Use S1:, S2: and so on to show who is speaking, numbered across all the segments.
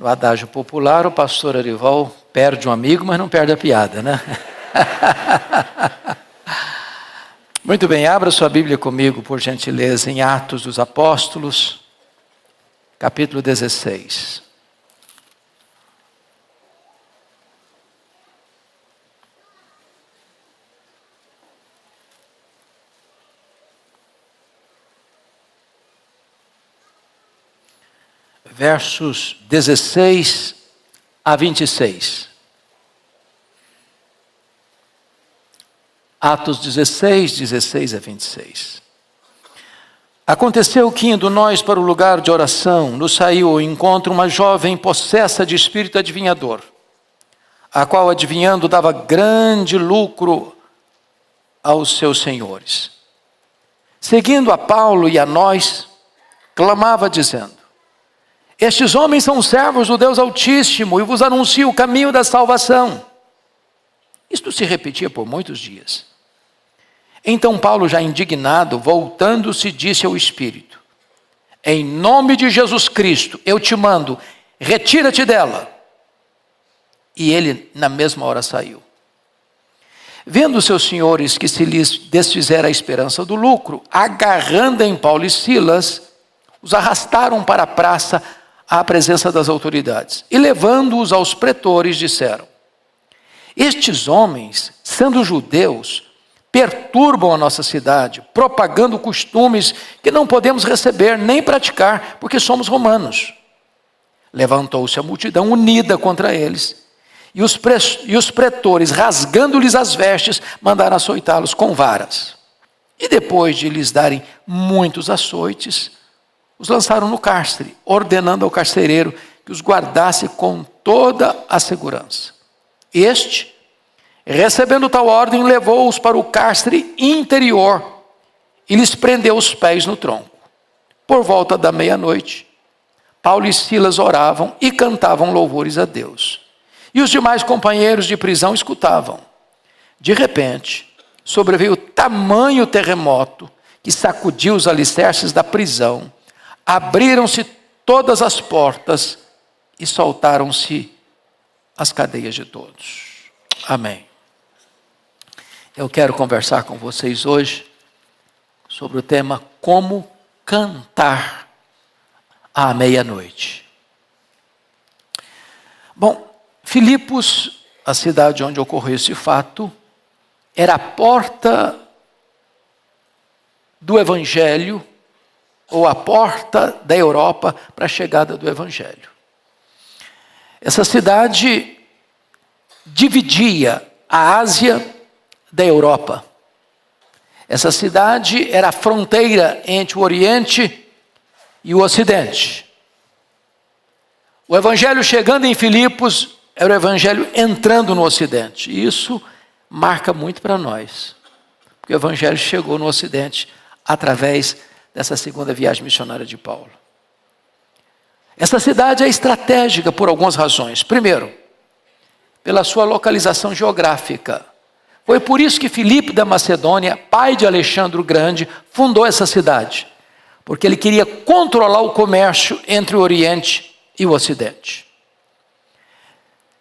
S1: No adágio popular, o pastor Arival perde um amigo, mas não perde a piada, né? Muito bem, abra sua Bíblia comigo, por gentileza, em Atos dos Apóstolos, capítulo 16. Versos 16 a 26. Atos 16, 16 a 26. Aconteceu que, indo nós para o lugar de oração, nos saiu ao encontro uma jovem possessa de espírito adivinhador, a qual, adivinhando, dava grande lucro aos seus senhores. Seguindo a Paulo e a nós, clamava dizendo: estes homens são servos do Deus Altíssimo e vos anunciam o caminho da salvação. Isto se repetia por muitos dias. Então Paulo, já indignado, voltando-se, disse ao Espírito: em nome de Jesus Cristo, eu te mando, retira-te dela. E ele, na mesma hora, saiu. Vendo seus senhores que se lhes desfizera a esperança do lucro, agarrando em Paulo e Silas, os arrastaram para a praça à presença das autoridades. E levando-os aos pretores, disseram: estes homens, sendo judeus, perturbam a nossa cidade, propagando costumes que não podemos receber nem praticar, porque somos romanos. Levantou-se a multidão unida contra eles, e os pretores, rasgando-lhes as vestes, mandaram açoitá-los com varas. E depois de lhes darem muitos açoites, os lançaram no cárcere, ordenando ao carcereiro que os guardasse com toda a segurança. Este, recebendo tal ordem, levou-os para o cárcere interior e lhes prendeu os pés no tronco. Por volta da meia-noite, Paulo e Silas oravam e cantavam louvores a Deus. E os demais companheiros de prisão escutavam. De repente, sobreveio tamanho terremoto que sacudiu os alicerces da prisão. Abriram-se todas as portas e soltaram-se as cadeias de todos. Amém. Eu quero conversar com vocês hoje sobre o tema como cantar à meia-noite. Bom, Filipos, a cidade onde ocorreu esse fato, era a porta do Evangelho, ou a porta da Europa para a chegada do Evangelho. Essa cidade dividia a Ásia da Europa. Essa cidade era a fronteira entre o Oriente e o Ocidente. O Evangelho chegando em Filipos era o Evangelho entrando no Ocidente. E isso marca muito para nós, porque o Evangelho chegou no Ocidente através dessa segunda viagem missionária de Paulo. Essa cidade é estratégica por algumas razões. Primeiro, pela sua localização geográfica. Foi por isso que Filipe da Macedônia, pai de Alexandre o Grande, fundou essa cidade. Porque ele queria controlar o comércio entre o Oriente e o Ocidente.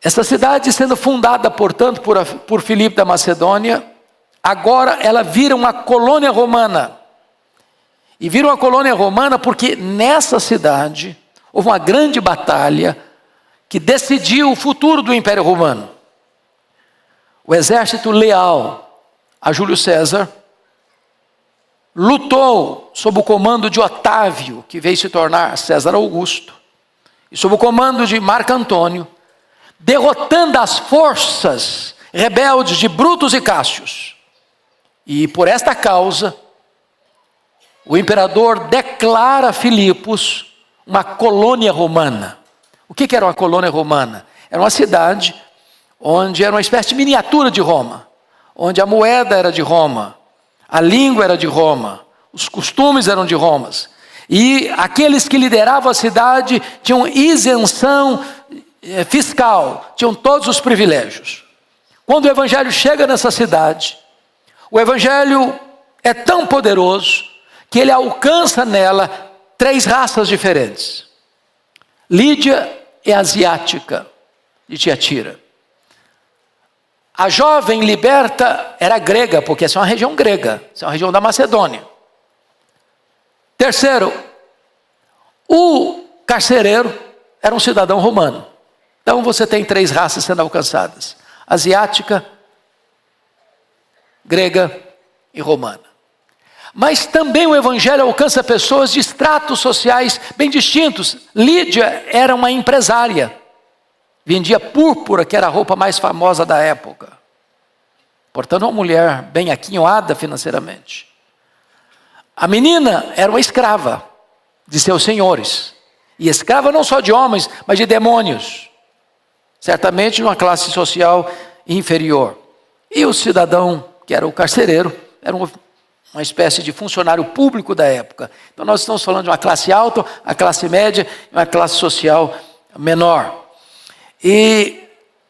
S1: Essa cidade, sendo fundada, portanto, por Filipe da Macedônia, agora ela vira uma colônia romana. E vira uma colônia romana porque nessa cidade houve uma grande batalha que decidiu o futuro do Império Romano. O exército leal a Júlio César lutou sob o comando de Otávio, que veio se tornar César Augusto, e sob o comando de Marco Antônio, derrotando as forças rebeldes de Brutus e Cássius. E por esta causa, o imperador declara Filipos uma colônia romana. O que era uma colônia romana? Era uma cidade onde era uma espécie de miniatura de Roma, onde a moeda era de Roma, a língua era de Roma, os costumes eram de Roma. E aqueles que lideravam a cidade tinham isenção fiscal, tinham todos os privilégios. Quando o Evangelho chega nessa cidade, o Evangelho é tão poderoso que ele alcança nela 3 raças diferentes: Lídia, e asiática de Tiatira. A jovem liberta era grega, porque essa é uma região grega, essa é uma região da Macedônia. Terceiro, o carcereiro era um cidadão romano. Então você tem 3 raças sendo alcançadas: asiática, grega e romana. Mas também o evangelho alcança pessoas de estratos sociais bem distintos. Lídia era uma empresária, vendia púrpura, que era a roupa mais famosa da época. Portanto, uma mulher bem aquinhoada financeiramente. A menina era uma escrava de seus senhores. E escrava não só de homens, mas de demônios. Certamente numa classe social inferior. E o cidadão, que era o carcereiro, era uma espécie de funcionário público da época. Então nós estamos falando de uma classe alta, a classe média e uma classe social menor. E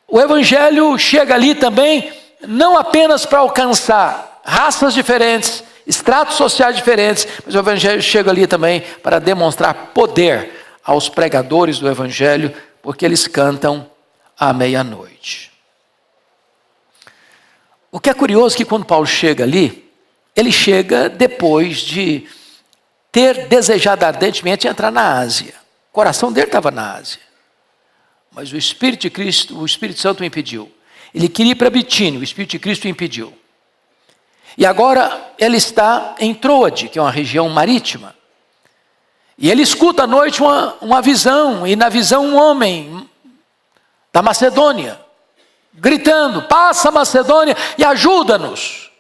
S1: o evangelho chega ali também, não apenas para alcançar raças diferentes, estratos sociais diferentes, mas o evangelho chega ali também para demonstrar poder aos pregadores do evangelho, porque eles cantam à meia-noite. O que é curioso é que quando Paulo chega ali, ele chega depois de ter desejado ardentemente entrar na Ásia. O coração dele estava na Ásia. Mas o Espírito de Cristo, o Espírito Santo o impediu. Ele queria ir para Bitínia, o Espírito de Cristo o impediu. E agora ele está em Troade, que é uma região marítima. E ele escuta à noite uma visão, e na visão um homem da Macedônia, gritando: passa Macedônia e ajuda-nos.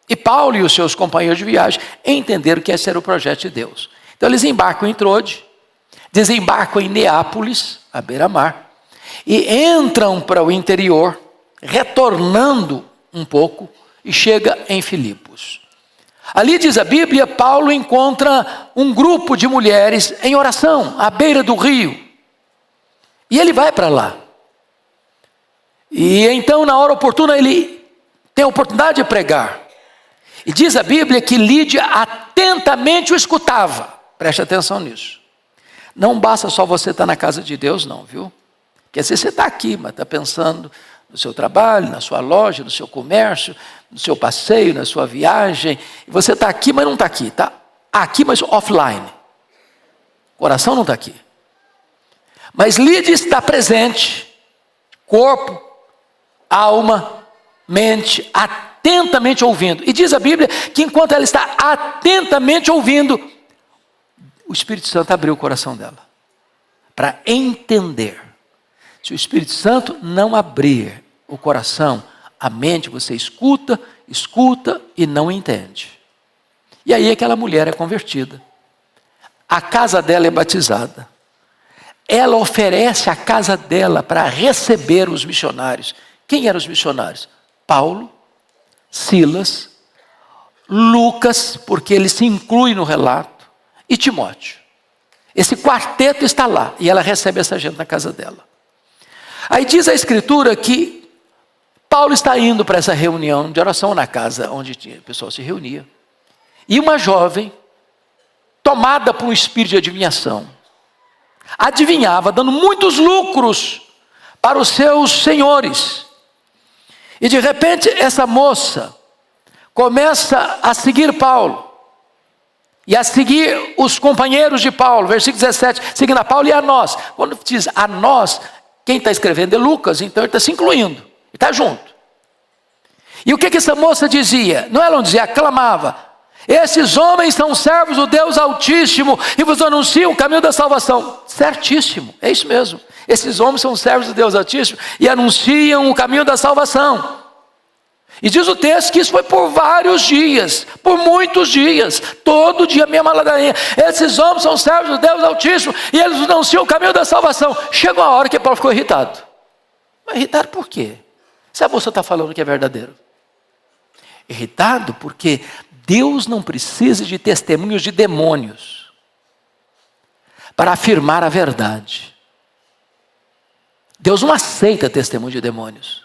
S1: E Paulo e os seus companheiros de viagem entenderam que esse era o projeto de Deus. Então eles embarcam em Troade, desembarcam em Neápolis, à beira-mar, e entram para o interior, retornando um pouco, e chega em Filipos. Ali diz a Bíblia, Paulo encontra um grupo de mulheres em oração, à beira do rio. E ele vai para lá. E então, na hora oportuna, ele tem a oportunidade de pregar. E diz a Bíblia que Lídia atentamente o escutava. Preste atenção nisso. Não basta só você estar na casa de Deus, não, viu? Porque às vezes você está aqui, mas está pensando no seu trabalho, na sua loja, no seu comércio, no seu passeio, na sua viagem. E você está aqui, mas não está aqui. Está aqui, mas offline. O coração não está aqui. Mas Lídia está presente. Corpo, alma, mente, atentamente ouvindo. E diz a Bíblia que enquanto ela está atentamente ouvindo, o Espírito Santo abriu o coração dela para entender. Se o Espírito Santo não abrir o coração, a mente, você escuta e não entende. E aí aquela mulher é convertida. A casa dela é batizada. Ela oferece a casa dela para receber os missionários. Quem eram os missionários? Paulo, Silas, Lucas, porque ele se inclui no relato, e Timóteo. Esse quarteto está lá, e ela recebe essa gente na casa dela. Aí diz a Escritura que Paulo está indo para essa reunião de oração na casa onde o pessoal se reunia. E uma jovem, tomada por um espírito de adivinhação, adivinhava, dando muitos lucros para os seus senhores. E de repente essa moça começa a seguir Paulo. E a seguir os companheiros de Paulo. Versículo 17, seguindo a Paulo e a nós. Quando diz a nós, quem está escrevendo é Lucas, então ele está se incluindo. Ele está junto. E o que essa moça dizia? Não, ela não dizia, aclamava: esses homens são servos do Deus Altíssimo e vos anunciam o caminho da salvação. Certíssimo, é isso mesmo. Esses homens são servos do Deus Altíssimo e anunciam o caminho da salvação. E diz o texto que isso foi por vários dias, por muitos dias, todo dia a mesma ladainha. Esses homens são servos do Deus Altíssimo e eles anunciam o caminho da salvação. Chegou a hora que Paulo ficou irritado. Mas irritado por quê? Se a moça está falando que é verdadeiro. Irritado porque Deus não precisa de testemunhos de demônios para afirmar a verdade. Deus não aceita testemunho de demônios.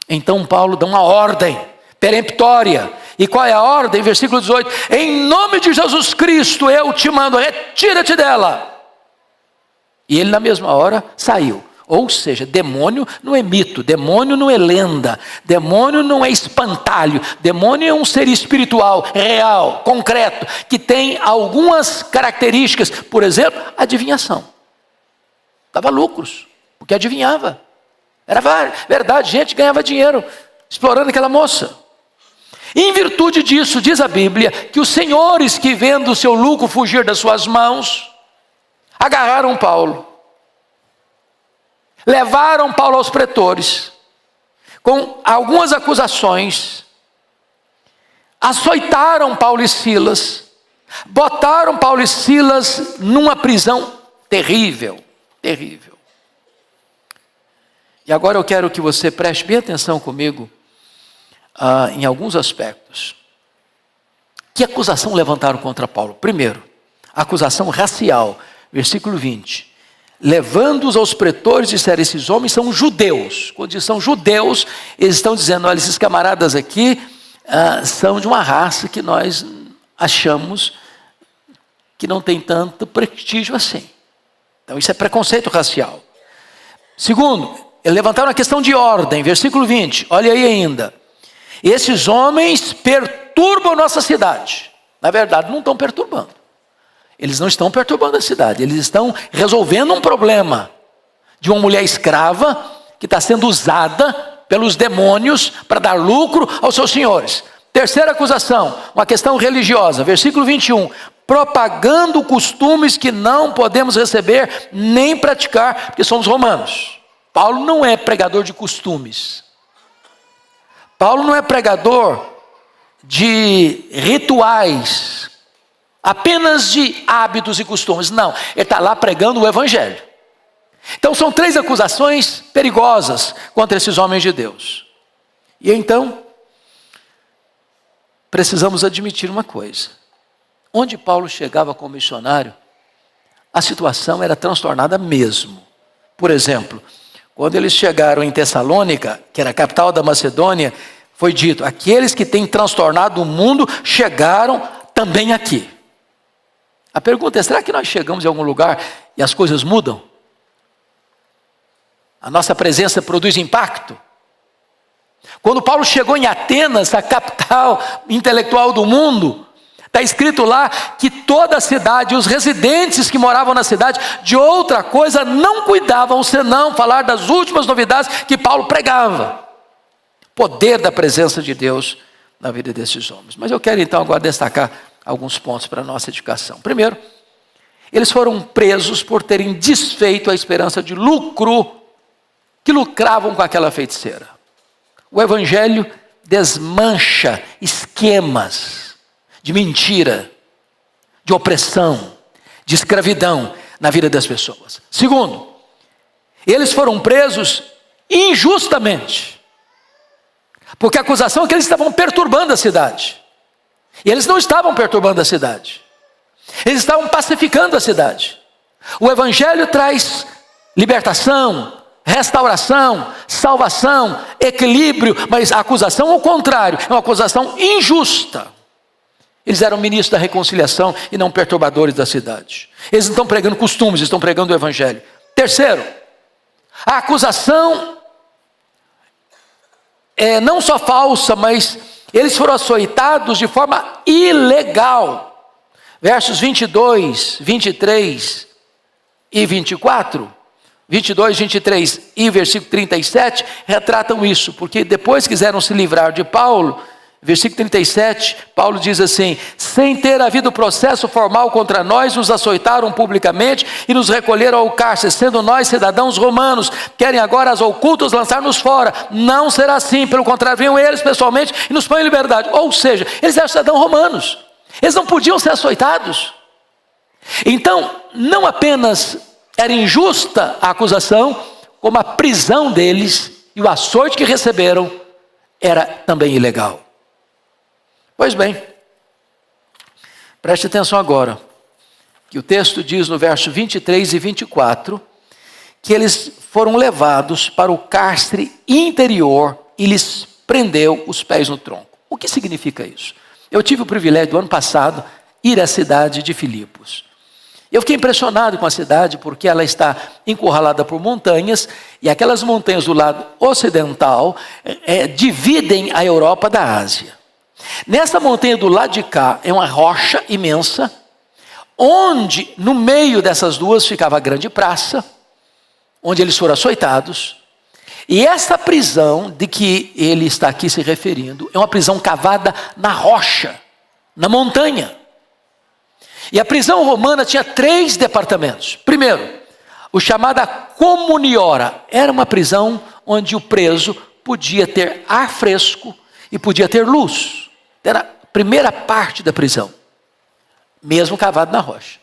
S1: Então Paulo dá uma ordem peremptória. E qual é a ordem? Versículo 18: em nome de Jesus Cristo eu te mando, retira-te dela. E ele na mesma hora saiu. Ou seja, demônio não é mito, demônio não é lenda, demônio não é espantalho, demônio é um ser espiritual, real, concreto, que tem algumas características, por exemplo, adivinhação. Dava lucros, porque adivinhava. Era verdade, gente ganhava dinheiro explorando aquela moça. E em virtude disso, diz a Bíblia, que os senhores que vendo o seu lucro fugir das suas mãos, agarraram Paulo. Levaram Paulo aos pretores, com algumas acusações, açoitaram Paulo e Silas, botaram Paulo e Silas numa prisão terrível, terrível. E agora eu quero que você preste bem atenção comigo em alguns aspectos. Que acusação levantaram contra Paulo? Primeiro, acusação racial, versículo 20. Levando-os aos pretores, disseram: esses homens são judeus. Quando são judeus, eles estão dizendo: olha, esses camaradas aqui são de uma raça que nós achamos que não tem tanto prestígio assim. Então isso é preconceito racial. Segundo, eles levantaram a questão de ordem, versículo 20, olha aí ainda. Esses homens perturbam nossa cidade. Na verdade, não estão perturbando. Eles não estão perturbando a cidade, eles estão resolvendo um problema de uma mulher escrava que está sendo usada pelos demônios para dar lucro aos seus senhores. Terceira acusação, uma questão religiosa, versículo 21. Propagando costumes que não podemos receber nem praticar, porque somos romanos. Paulo não é pregador de costumes. Paulo não é pregador de rituais, apenas de hábitos e costumes. Não, ele está lá pregando o evangelho. Então são 3 acusações perigosas contra esses homens de Deus. E então, precisamos admitir uma coisa. Onde Paulo chegava como missionário, a situação era transtornada mesmo. Por exemplo, quando eles chegaram em Tessalônica, que era a capital da Macedônia, foi dito: aqueles que têm transtornado o mundo chegaram também aqui. A pergunta é: será que nós chegamos em algum lugar e as coisas mudam? A nossa presença produz impacto? Quando Paulo chegou em Atenas, a capital intelectual do mundo, está escrito lá que toda a cidade, os residentes que moravam na cidade, de outra coisa não cuidavam senão falar das últimas novidades que Paulo pregava. Poder da presença de Deus na vida desses homens. Mas eu quero então agora destacar alguns pontos para a nossa edificação. Primeiro, eles foram presos por terem desfeito a esperança de lucro que lucravam com aquela feiticeira. O evangelho desmancha esquemas de mentira, de opressão, de escravidão na vida das pessoas. Segundo, eles foram presos injustamente, porque a acusação é que eles estavam perturbando a cidade. E eles não estavam perturbando a cidade, eles estavam pacificando a cidade. O evangelho traz libertação, restauração, salvação, equilíbrio, mas a acusação ao contrário, é uma acusação injusta. Eles eram ministros da reconciliação e não perturbadores da cidade. Eles não estão pregando costumes, estão pregando o evangelho. Terceiro, a acusação é não só falsa, mas eles foram açoitados de forma ilegal. Versos 22, 23 e 24, 22, 23 e versículo 37 retratam isso, porque depois quiseram se livrar de Paulo. Versículo 37, Paulo diz assim: sem ter havido processo formal contra nós, nos açoitaram publicamente e nos recolheram ao cárcere, sendo nós cidadãos romanos, querem agora as ocultas lançar-nos fora. Não será assim, pelo contrário, venham eles pessoalmente e nos põem em liberdade. Ou seja, eles eram cidadãos romanos, eles não podiam ser açoitados. Então, não apenas era injusta a acusação, como a prisão deles e o açoite que receberam era também ilegal. Pois bem, preste atenção agora, que o texto diz no verso 23 e 24, que eles foram levados para o cárcere interior e lhes prendeu os pés no tronco. O que significa isso? Eu tive o privilégio do ano passado ir à cidade de Filipos. Eu fiquei impressionado com a cidade, porque ela está encurralada por montanhas, e aquelas montanhas do lado ocidental dividem a Europa da Ásia. Nessa montanha do lado de cá é uma rocha imensa, onde no meio dessas duas ficava a grande praça, onde eles foram açoitados. E essa prisão de que ele está aqui se referindo é uma prisão cavada na rocha, na montanha. E a prisão romana tinha 3 departamentos. Primeiro, o chamado comuniora, era uma prisão onde o preso podia ter ar fresco e podia ter luz. Era a primeira parte da prisão, mesmo cavado na rocha.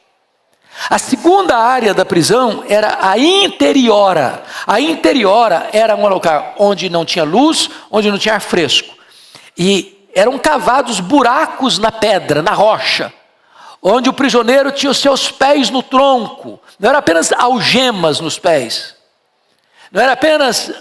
S1: A segunda área da prisão era a interiora. A interiora era um local onde não tinha luz, onde não tinha ar fresco. E eram cavados buracos na pedra, na rocha, onde o prisioneiro tinha os seus pés no tronco. Não era apenas algemas nos pés. Não era apenas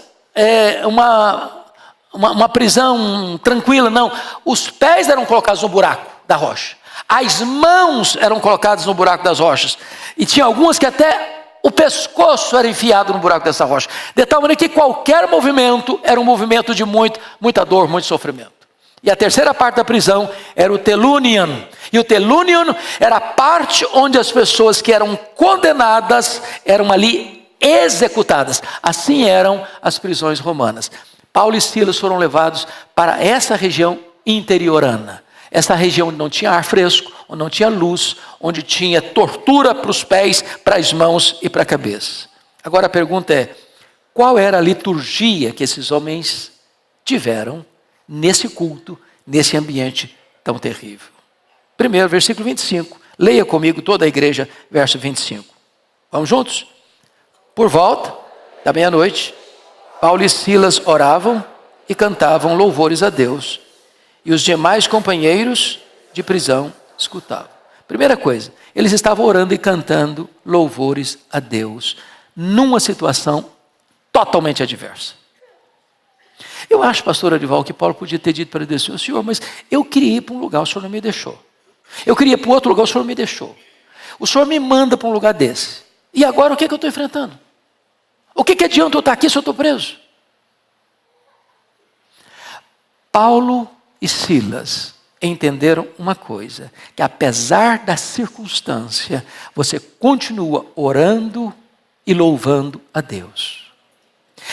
S1: uma prisão tranquila, não. Os pés eram colocados no buraco da rocha. As mãos eram colocadas no buraco das rochas. E tinha algumas que até o pescoço era enfiado no buraco dessa rocha. De tal maneira que qualquer movimento era um movimento de muita dor, muito sofrimento. E a terceira parte da prisão era o telunion. E o telunion era a parte onde as pessoas que eram condenadas eram ali executadas. Assim eram as prisões romanas. Paulo e Silas foram levados para essa região interiorana. Essa região onde não tinha ar fresco, onde não tinha luz, onde tinha tortura para os pés, para as mãos e para a cabeça. Agora a pergunta é, qual era a liturgia que esses homens tiveram nesse culto, nesse ambiente tão terrível? Primeiro, versículo 25. Leia comigo toda a igreja, verso 25. Vamos juntos? Por volta da meia-noite, Paulo e Silas oravam e cantavam louvores a Deus. E os demais companheiros de prisão escutavam. Primeira coisa, eles estavam orando e cantando louvores a Deus, numa situação totalmente adversa. Eu acho, pastor Arival, que Paulo podia ter dito para Deus, Senhor, mas eu queria ir para um lugar, o Senhor não me deixou. Eu queria ir para outro lugar, o Senhor não me deixou. O Senhor me manda para um lugar desse. E agora o que eu estou enfrentando? O que adianta eu estar aqui se eu estou preso? Paulo e Silas entenderam uma coisa, que apesar da circunstância, você continua orando e louvando a Deus.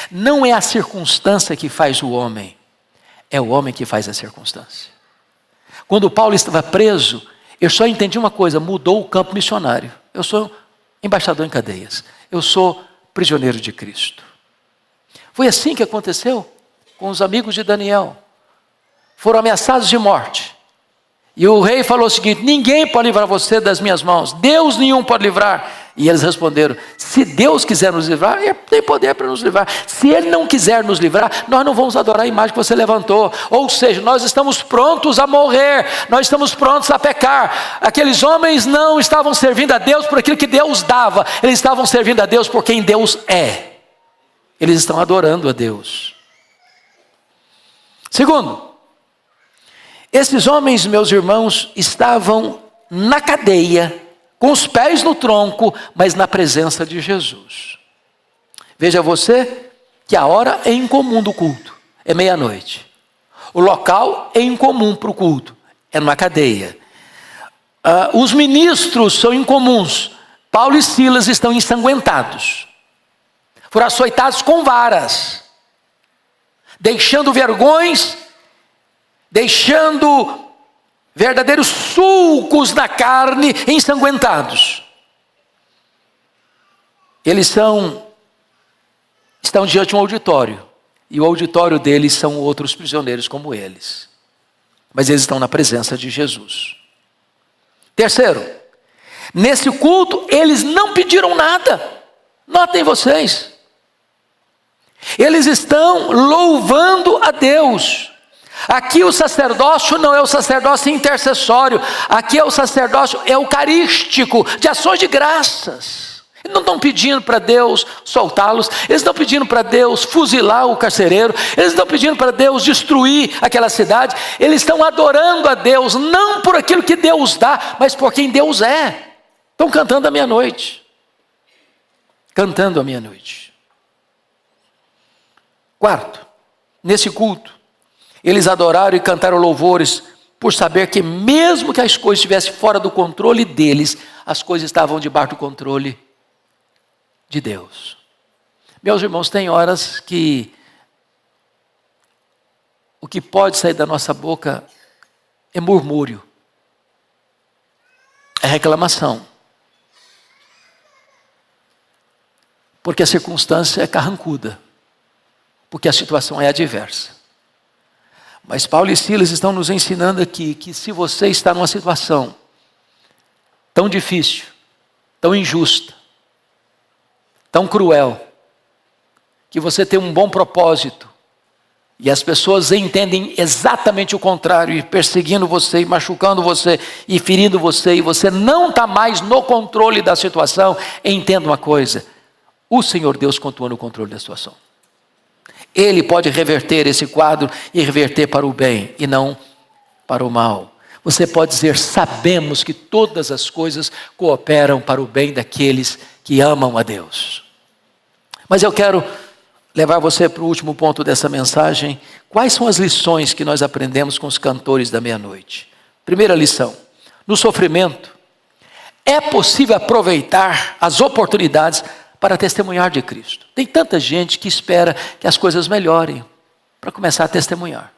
S1: Não é a circunstância que faz o homem, é o homem que faz a circunstância. Quando Paulo estava preso, eu só entendi uma coisa, mudou o campo missionário. Eu sou embaixador em cadeias, eu sou prisioneiro de Cristo. Foi assim que aconteceu com os amigos de Daniel. Foram ameaçados de morte. E o rei falou o seguinte, ninguém pode livrar você das minhas mãos, Deus nenhum pode livrar. E eles responderam, se Deus quiser nos livrar, Ele tem poder para nos livrar. Se Ele não quiser nos livrar, nós não vamos adorar a imagem que você levantou. Ou seja, nós estamos prontos a morrer, nós estamos prontos a pecar. Aqueles homens não estavam servindo a Deus por aquilo que Deus dava, eles estavam servindo a Deus por quem Deus é. Eles estão adorando a Deus. Segundo, esses homens, meus irmãos, estavam na cadeia, com os pés no tronco, mas na presença de Jesus. Veja você que a hora é incomum do culto, é meia-noite. O local é incomum para o culto, é numa cadeia. Os ministros são incomuns. Paulo e Silas estão ensanguentados. Foram açoitados com varas, deixando vergões, deixando verdadeiros sulcos na carne, ensanguentados. Eles estão diante de um auditório, e o auditório deles são outros prisioneiros como eles. Mas eles estão na presença de Jesus. Terceiro, nesse culto, eles não pediram nada. Notem vocês. Eles estão louvando a Deus. Aqui o sacerdócio não é o sacerdócio intercessório, aqui é o sacerdócio eucarístico, de ações de graças. Eles não estão pedindo para Deus soltá-los, eles estão pedindo para Deus fuzilar o carcereiro, eles estão pedindo para Deus destruir aquela cidade, eles estão adorando a Deus, não por aquilo que Deus dá, mas por quem Deus é. Estão cantando à meia-noite. Cantando à meia-noite. Quarto, nesse culto, eles adoraram e cantaram louvores por saber que mesmo que as coisas estivessem fora do controle deles, as coisas estavam debaixo do controle de Deus. Meus irmãos, tem horas que o que pode sair da nossa boca é murmúrio, é reclamação, porque a circunstância é carrancuda, porque a situação é adversa. Mas Paulo e Silas estão nos ensinando aqui que se você está numa situação tão difícil, tão injusta, tão cruel, que você tem um bom propósito, e as pessoas entendem exatamente o contrário, e perseguindo você, e machucando você, e ferindo você, e você não está mais no controle da situação, entenda uma coisa, o Senhor Deus continua no controle da situação. Ele pode reverter esse quadro e reverter para o bem e não para o mal. Você pode dizer, sabemos que todas as coisas cooperam para o bem daqueles que amam a Deus. Mas eu quero levar você para o último ponto dessa mensagem. Quais são as lições que nós aprendemos com os cantores da meia-noite? Primeira lição, no sofrimento, é possível aproveitar as oportunidades para testemunhar de Cristo. Tem tanta gente que espera que as coisas melhorem para começar a testemunhar.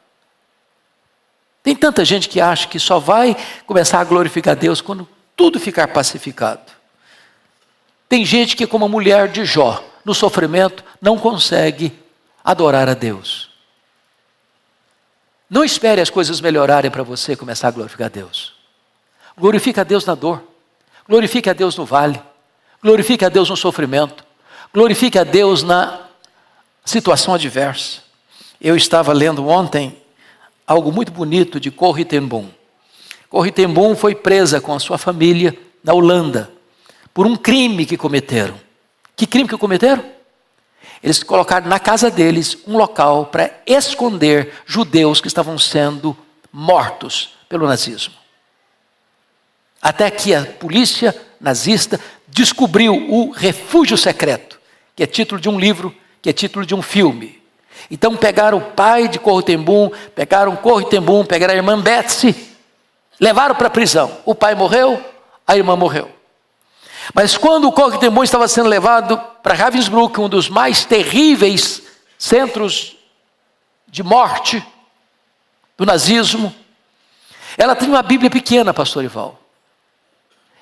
S1: Tem tanta gente que acha que só vai começar a glorificar Deus quando tudo ficar pacificado. Tem gente que, como a mulher de Jó, no sofrimento, não consegue adorar a Deus. Não espere as coisas melhorarem para você começar a glorificar a Deus. Glorifique a Deus na dor. Glorifique a Deus no vale. Glorifique a Deus no sofrimento. Glorifique a Deus na situação adversa. Eu estava lendo ontem algo muito bonito de Corrie ten Boom. Corrie ten Boom foi presa com a sua família na Holanda por um crime que cometeram. Que crime que cometeram? Eles colocaram na casa deles um local para esconder judeus que estavam sendo mortos pelo nazismo. Até que a polícia nazista descobriu o refúgio secreto, que é título de um livro, que é título de um filme. Então pegaram o pai de Corrie ten Boom, pegaram Corrie ten Boom, pegaram a irmã Betsy, levaram para a prisão. O pai morreu, a irmã morreu. Mas quando o Corrie ten Boom estava sendo levado para Ravensbrück, um dos mais terríveis centros de morte do nazismo, ela tinha uma Bíblia pequena, pastor Ival.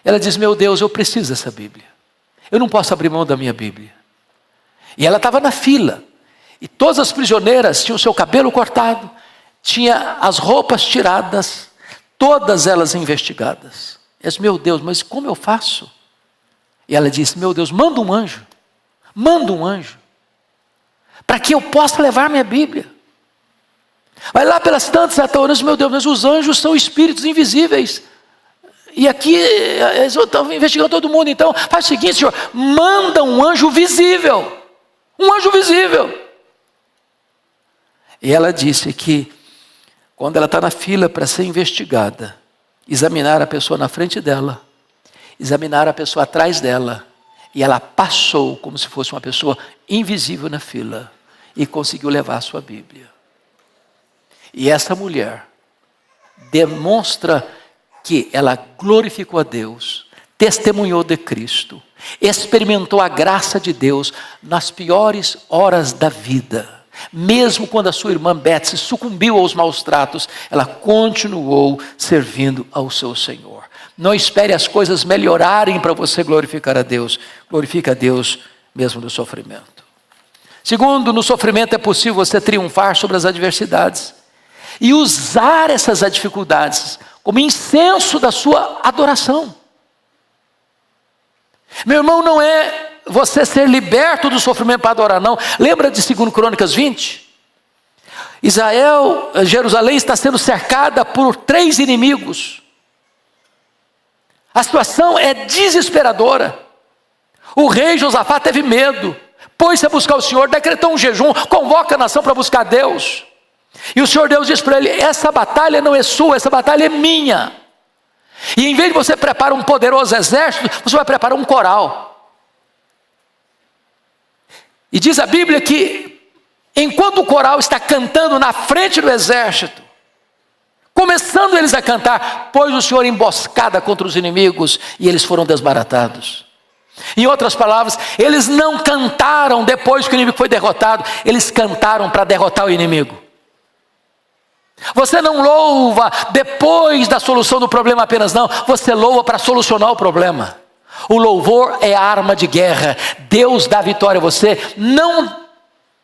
S1: Ela diz, meu Deus, eu preciso dessa Bíblia. Eu não posso abrir mão da minha Bíblia. E ela estava na fila. E todas as prisioneiras tinham o seu cabelo cortado, tinha as roupas tiradas, todas elas investigadas. Eu disse, meu Deus, mas como eu faço? E ela disse, meu Deus, manda um anjo, para que eu possa levar minha Bíblia. Vai lá pelas tantas ataúdes, meu Deus, mas os anjos são espíritos invisíveis. E aqui eles estão investigando todo mundo, então faz o seguinte, Senhor, manda um anjo visível. Um anjo visível. E ela disse que quando ela está na fila para ser investigada, examinar a pessoa na frente dela, examinar a pessoa atrás dela, e ela passou como se fosse uma pessoa invisível na fila e conseguiu levar a sua Bíblia. E essa mulher demonstra que ela glorificou a Deus, testemunhou de Cristo, experimentou a graça de Deus nas piores horas da vida. Mesmo quando a sua irmã Betsy sucumbiu aos maus tratos, ela continuou servindo ao seu Senhor. Não espere as coisas melhorarem para você glorificar a Deus. Glorifique a Deus mesmo no sofrimento. Segundo, no sofrimento é possível você triunfar sobre as adversidades e usar essas dificuldades como incenso da sua adoração. Meu irmão, não é você ser liberto do sofrimento para adorar, não. Lembra de 2 Crônicas 20? Jerusalém está sendo cercada por 3 inimigos. A situação é desesperadora. O rei Josafá teve medo, pôs-se a buscar o Senhor, decretou um jejum, convoca a nação para buscar Deus. E o Senhor Deus diz para ele, essa batalha não é sua, essa batalha é minha. E em vez de você preparar um poderoso exército, você vai preparar um coral. E diz a Bíblia que, enquanto o coral está cantando na frente do exército, começando eles a cantar, pôs o Senhor emboscada contra os inimigos, e eles foram desbaratados. Em outras palavras, eles não cantaram depois que o inimigo foi derrotado, eles cantaram para derrotar o inimigo. Você não louva depois da solução do problema apenas, não. Você louva para solucionar o problema. O louvor é arma de guerra. Deus dá vitória a você, não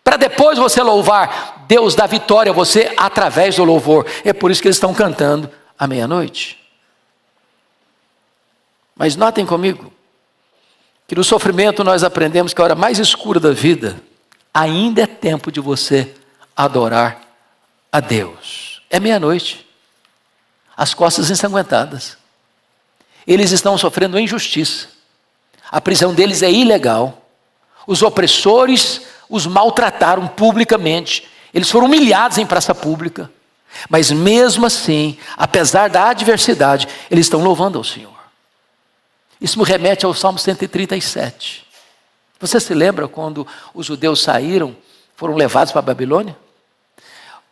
S1: para depois você louvar. Deus dá vitória a você através do louvor. É por isso que eles estão cantando à meia-noite. Mas notem comigo, que no sofrimento nós aprendemos que a hora mais escura da vida, ainda é tempo de você adorar a Deus. É meia-noite, as costas ensanguentadas, eles estão sofrendo injustiça, a prisão deles é ilegal, os opressores os maltrataram publicamente, eles foram humilhados em praça pública, mas mesmo assim, apesar da adversidade, eles estão louvando ao Senhor. Isso me remete ao Salmo 137. Você se lembra quando os judeus saíram, foram levados para a Babilônia?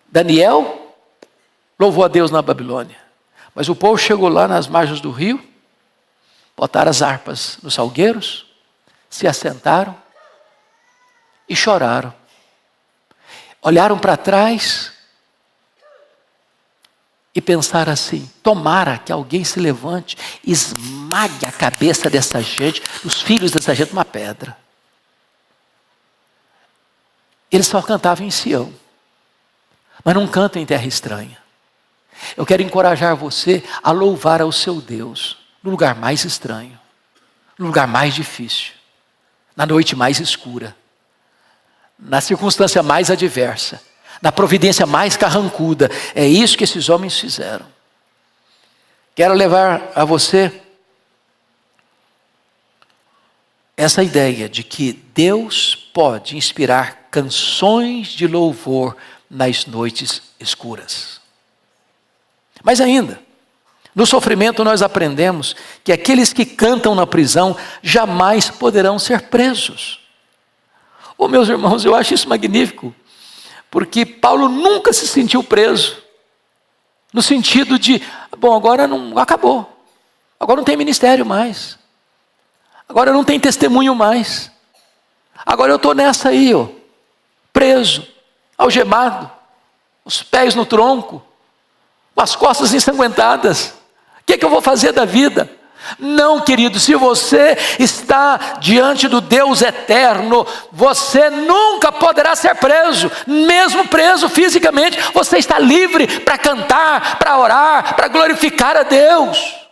S1: Daniel louvou a Deus na Babilônia, mas o povo chegou lá nas margens do rio, botaram as harpas nos salgueiros, se assentaram e choraram. Olharam para trás e pensaram assim: tomara que alguém se levante, esmague a cabeça dessa gente, os filhos dessa gente, uma pedra. Eles só cantavam em Sião, mas não cantam em terra estranha. Eu quero encorajar você a louvar ao seu Deus no lugar mais estranho, no lugar mais difícil, na noite mais escura, na circunstância mais adversa, na providência mais carrancuda. É isso que esses homens fizeram. Quero levar a você essa ideia de que Deus pode inspirar canções de louvor nas noites escuras. Mas ainda, no sofrimento nós aprendemos que aqueles que cantam na prisão jamais poderão ser presos. Oh, meus irmãos, eu acho isso magnífico, porque Paulo nunca se sentiu preso, no sentido de, bom, agora não acabou, agora não tem ministério mais, agora não tem testemunho mais, agora eu estou nessa aí, ó, preso, algemado, os pés no tronco, com as costas ensanguentadas. O que eu vou fazer da vida? Não, querido, se você está diante do Deus eterno, você nunca poderá ser preso. Mesmo preso fisicamente, você está livre para cantar, para orar, para glorificar a Deus.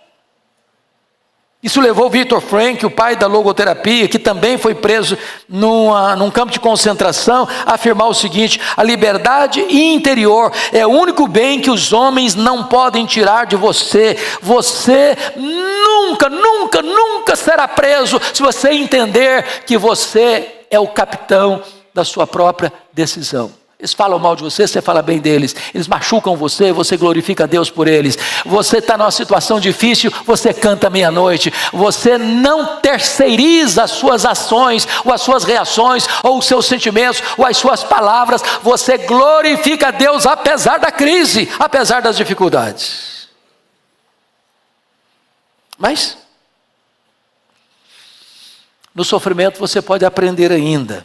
S1: Isso levou Viktor Frankl, o pai da logoterapia, que também foi preso num campo de concentração, a afirmar o seguinte: a liberdade interior é o único bem que os homens não podem tirar de você. Você nunca, nunca, nunca será preso se você entender que você é o capitão da sua própria decisão. Eles falam mal de você, você fala bem deles. Eles machucam você, você glorifica a Deus por eles. Você está numa situação difícil, você canta meia-noite. Você não terceiriza as suas ações, ou as suas reações, ou os seus sentimentos, ou as suas palavras. Você glorifica a Deus apesar da crise, apesar das dificuldades. Mas, no sofrimento você pode aprender ainda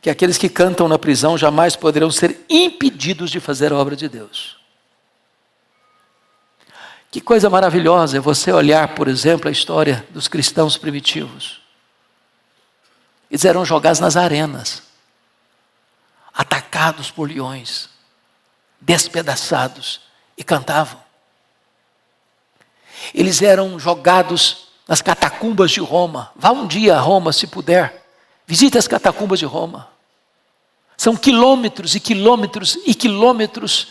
S1: que aqueles que cantam na prisão jamais poderão ser impedidos de fazer a obra de Deus. Que coisa maravilhosa é você olhar, por exemplo, a história dos cristãos primitivos. Eles eram jogados nas arenas, atacados por leões, despedaçados, e cantavam. Eles eram jogados nas catacumbas de Roma. Vá um dia a Roma, se puder. Visite as catacumbas de Roma. São quilômetros e quilômetros e quilômetros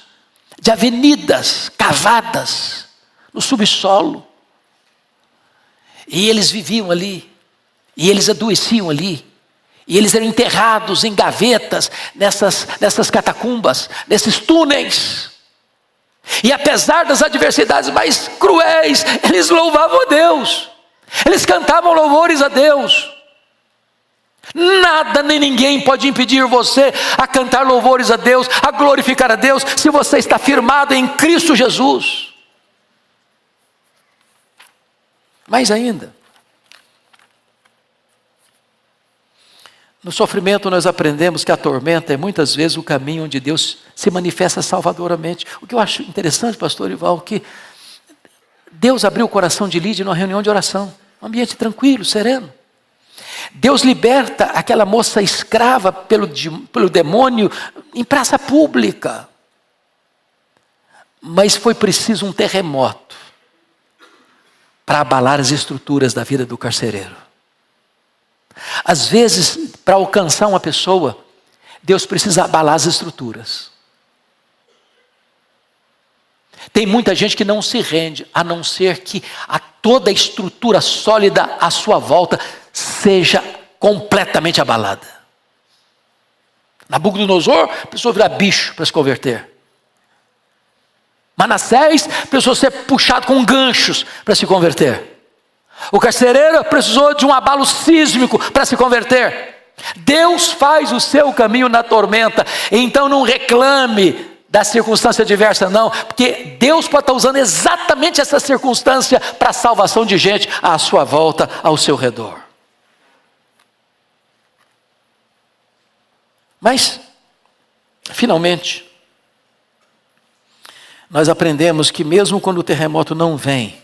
S1: de avenidas cavadas no subsolo. E eles viviam ali, e eles adoeciam ali, e eles eram enterrados em gavetas nessas catacumbas, nesses túneis. E apesar das adversidades mais cruéis, eles louvavam a Deus. Eles cantavam louvores a Deus. Nada nem ninguém pode impedir você a cantar louvores a Deus, a glorificar a Deus, se você está firmado em Cristo Jesus. Mais ainda, no sofrimento nós aprendemos que a tormenta é muitas vezes o caminho onde Deus se manifesta salvadoramente. O que eu acho interessante, pastor Ival, que Deus abriu o coração de Lídia numa reunião de oração, um ambiente tranquilo, sereno. Deus liberta aquela moça escrava pelo demônio em praça pública. Mas foi preciso um terremoto para abalar as estruturas da vida do carcereiro. Às vezes, para alcançar uma pessoa, Deus precisa abalar as estruturas. Tem muita gente que não se rende, a não ser que toda a estrutura sólida à sua volta seja completamente abalada. Nabucodonosor precisou virar bicho para se converter. Manassés precisou ser puxado com ganchos para se converter. O carcereiro precisou de um abalo sísmico para se converter. Deus faz o seu caminho na tormenta, então não reclame da circunstância adversa não, porque Deus pode estar usando exatamente essa circunstância para a salvação de gente à sua volta, ao seu redor. Mas, finalmente, nós aprendemos que mesmo quando o terremoto não vem,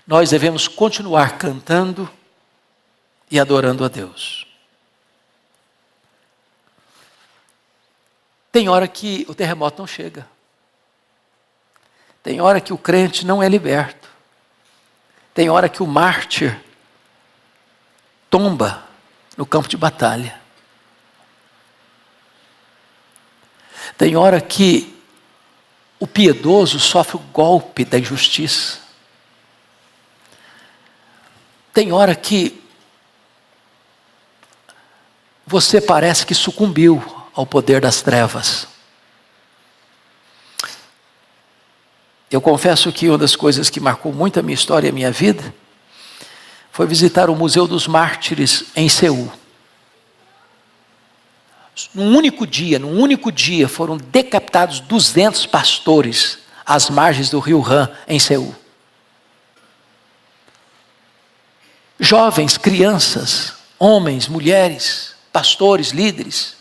S1: nós devemos continuar cantando e adorando a Deus. Tem hora que o terremoto não chega. Tem hora que o crente não é liberto. Tem hora que o mártir tomba no campo de batalha. Tem hora que o piedoso sofre o golpe da injustiça. Tem hora que você parece que sucumbiu ao poder das trevas. Eu confesso que uma das coisas que marcou muito a minha história e a minha vida foi visitar o Museu dos Mártires em Seul. Num único dia foram decapitados 200 pastores às margens do rio Han em Seul. Jovens, crianças, homens, mulheres, pastores, líderes,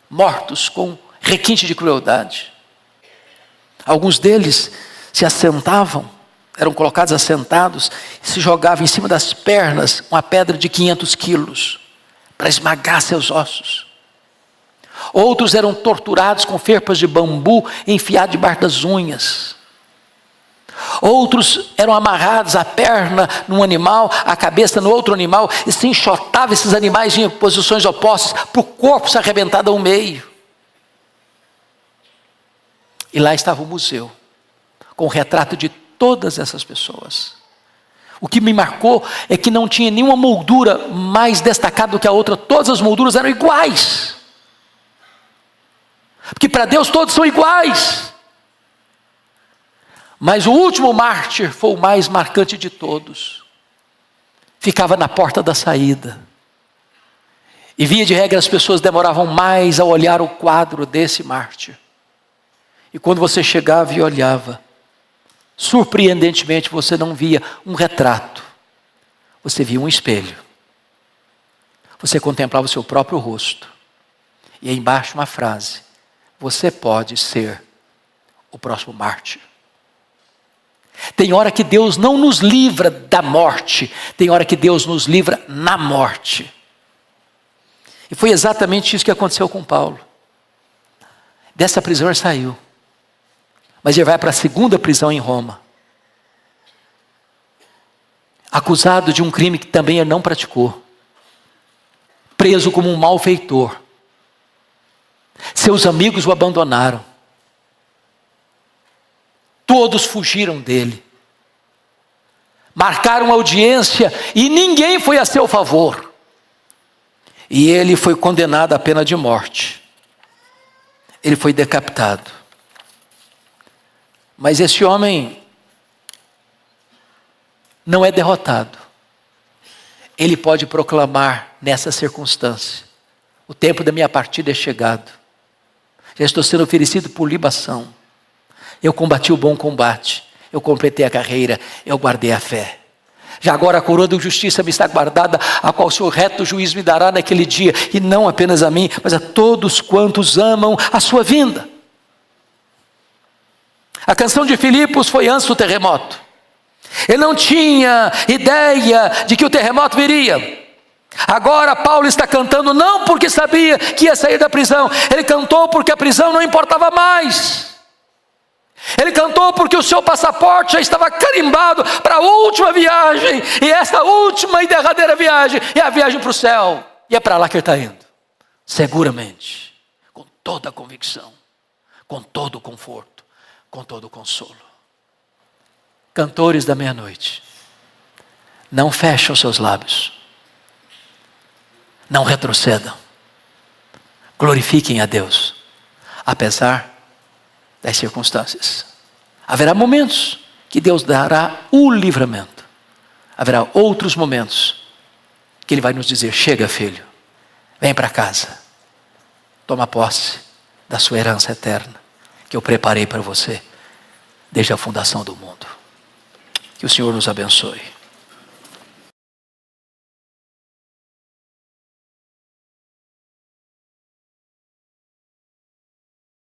S1: mortos com requinte de crueldade. Alguns deles se assentavam, eram colocados assentados, e se jogavam em cima das pernas uma pedra de 500 quilos, para esmagar seus ossos. Outros eram torturados com ferpas de bambu enfiadas debaixo das unhas. Outros eram amarrados a perna num animal, a cabeça no outro animal, e se enxotava esses animais em posições opostas, para o corpo se arrebentar ao meio. E lá estava o museu, com o retrato de todas essas pessoas. O que me marcou é que não tinha nenhuma moldura mais destacada do que a outra, todas as molduras eram iguais. Porque para Deus todos são iguais. Mas o último mártir foi o mais marcante de todos. Ficava na porta da saída. E via de regra as pessoas demoravam mais a olhar o quadro desse mártir. E quando você chegava e olhava, surpreendentemente você não via um retrato. Você via um espelho. Você contemplava o seu próprio rosto. E aí embaixo uma frase: você pode ser o próximo mártir. Tem hora que Deus não nos livra da morte, tem hora que Deus nos livra na morte. E foi exatamente isso que aconteceu com Paulo. Dessa prisão ele saiu, mas ele vai para a segunda prisão em Roma, acusado de um crime que também ele não praticou, preso como um malfeitor. Seus amigos o abandonaram. Todos fugiram dele. Marcaram audiência e ninguém foi a seu favor. E ele foi condenado à pena de morte. Ele foi decapitado. Mas esse homem não é derrotado. Ele pode proclamar nessa circunstância: o tempo da minha partida é chegado. Já estou sendo oferecido por libação. Eu combati o bom combate. Eu completei a carreira. Eu guardei a fé. Já agora a coroa de justiça me está guardada, a qual o seu reto juiz me dará naquele dia. E não apenas a mim, mas a todos quantos amam a sua vinda. A canção de Filipos foi antes do terremoto. Ele não tinha ideia de que o terremoto viria. Agora Paulo está cantando não porque sabia que ia sair da prisão. Ele cantou porque a prisão não importava mais. Ele cantou porque o seu passaporte já estava carimbado para a última viagem. E essa última e derradeira viagem é a viagem para o céu. E é para lá que ele está indo. Seguramente. Com toda a convicção. Com todo o conforto. Com todo o consolo. Cantores da meia-noite, não fechem os seus lábios, não retrocedam, glorifiquem a Deus, apesar das circunstâncias. Haverá momentos que Deus dará o livramento, haverá outros momentos que Ele vai nos dizer: chega, filho, vem para casa, toma posse da sua herança eterna, que eu preparei para você desde a fundação do mundo. Que o Senhor nos abençoe.